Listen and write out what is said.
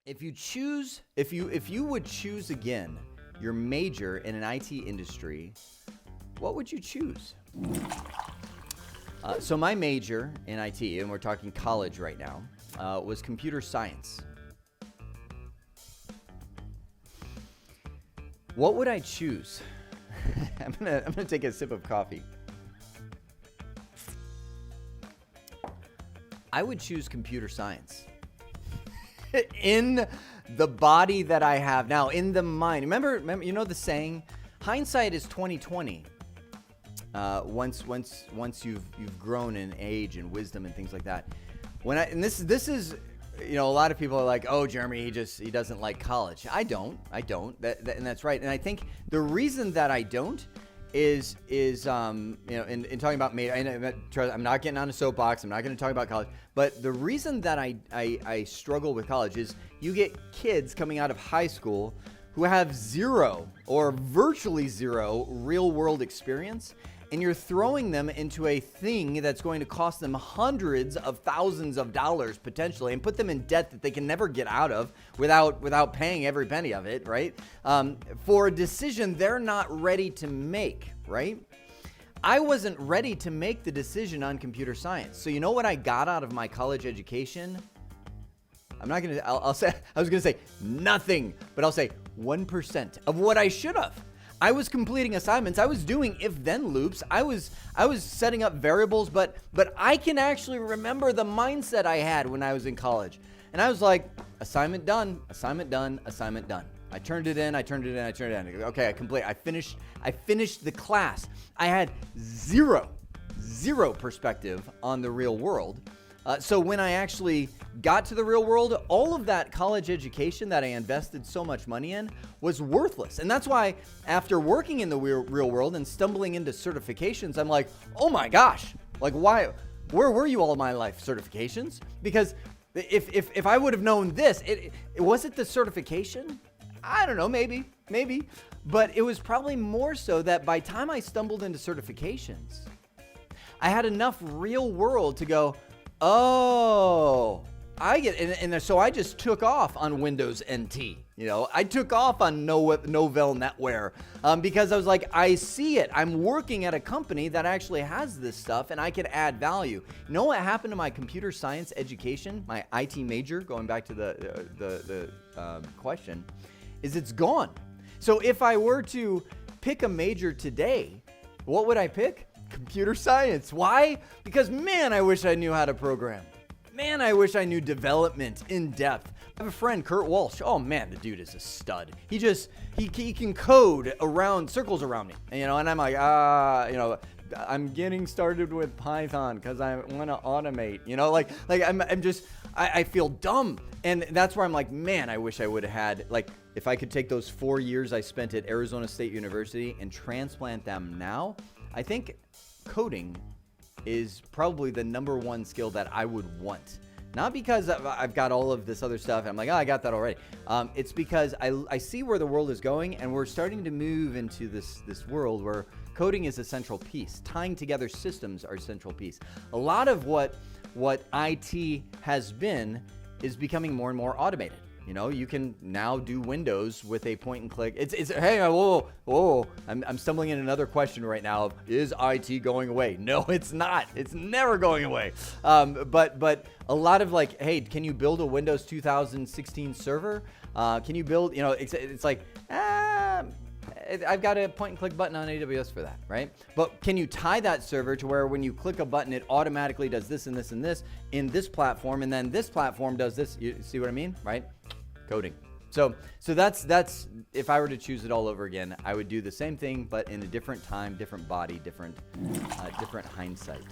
If you would choose again your major in an IT industry, what would you choose? So my major in IT, and we're talking college right now, was computer science. What would I choose? I'm gonna take a sip of coffee. I would choose computer science. In the body that I have now, in the mind. Remember, you know the saying, hindsight is 20/20. Once you've grown in age and wisdom and things like that. This is, you know, a lot of people are like, oh, Jeremy, he doesn't like college. I don't. And that's right. And I think the reason that I don't is you know, in talking about me, I'm not getting on a soapbox. I'm not going to talk about college. But the reason that I struggle with college is you get kids coming out of high school who have zero or virtually zero real world experience, and you're throwing them into a thing that's going to cost them hundreds of thousands of dollars potentially, and put them in debt that they can never get out of without paying every penny of it, right? For a decision they're not ready to make, right? I wasn't ready to make the decision on computer science. So you know what I got out of my college education? I'll say, I was going to say nothing, but I'll say 1% of what I should have. I was completing assignments. I was doing if-then loops. I was setting up variables, but I can actually remember the mindset I had when I was in college. And I was like, assignment done, assignment done, assignment done. I turned it in. Okay, I finished the class. I had zero perspective on the real world. So when I actually got to the real world, all of that college education that I invested so much money in was worthless. And that's why after working in the real world and stumbling into certifications, I'm like, oh my gosh, like why? Where were you all my life? Certifications? Because if I would have known this, was it the certification? I don't know, maybe. But it was probably more so that by the time I stumbled into certifications, I had enough real world to go, oh, I get it. And so I just took off on Windows NT. You know, I took off on Novell NetWare because I was like, I see it. I'm working at a company that actually has this stuff and I can add value. You know what happened to my computer science education, my IT major, going back to the question, is it's gone. So if I were to pick a major today, what would I pick? Computer science. Why? Because, man, I wish I knew how to program. Man, I wish I knew development in depth. I have a friend, Kurt Walsh. Oh, man, the dude is a stud. He can code around circles around me, you know, and I'm like, you know, I'm getting started with Python because I want to automate, you know, like I feel dumb. And that's where I'm like, man, I wish I would have had, like, if I could take those 4 years I spent at Arizona State University and transplant them now, I think coding is probably the number one skill that I would want. Not because I've got all of this other stuff and I'm like, oh, I got that already. It's because I see where the world is going, and we're starting to move into this world where coding is a central piece. Tying together systems are a central piece. A lot of what IT has been is becoming more and more automated. You know, you can now do Windows with a point and click. It's hey, whoa. I'm stumbling in another question right now of, is IT going away? No, it's not. It's never going away. But a lot of like, hey, can you build a Windows 2016 server? Can you build, you know, it's like, I've got a point and click button on AWS for that, right? But can you tie that server to where when you click a button, it automatically does this and this and this in this platform, and then this platform does this? You see what I mean, right? Coding. So that's if I were to choose it all over again, I would do the same thing, but in a different time, different body, different hindsight.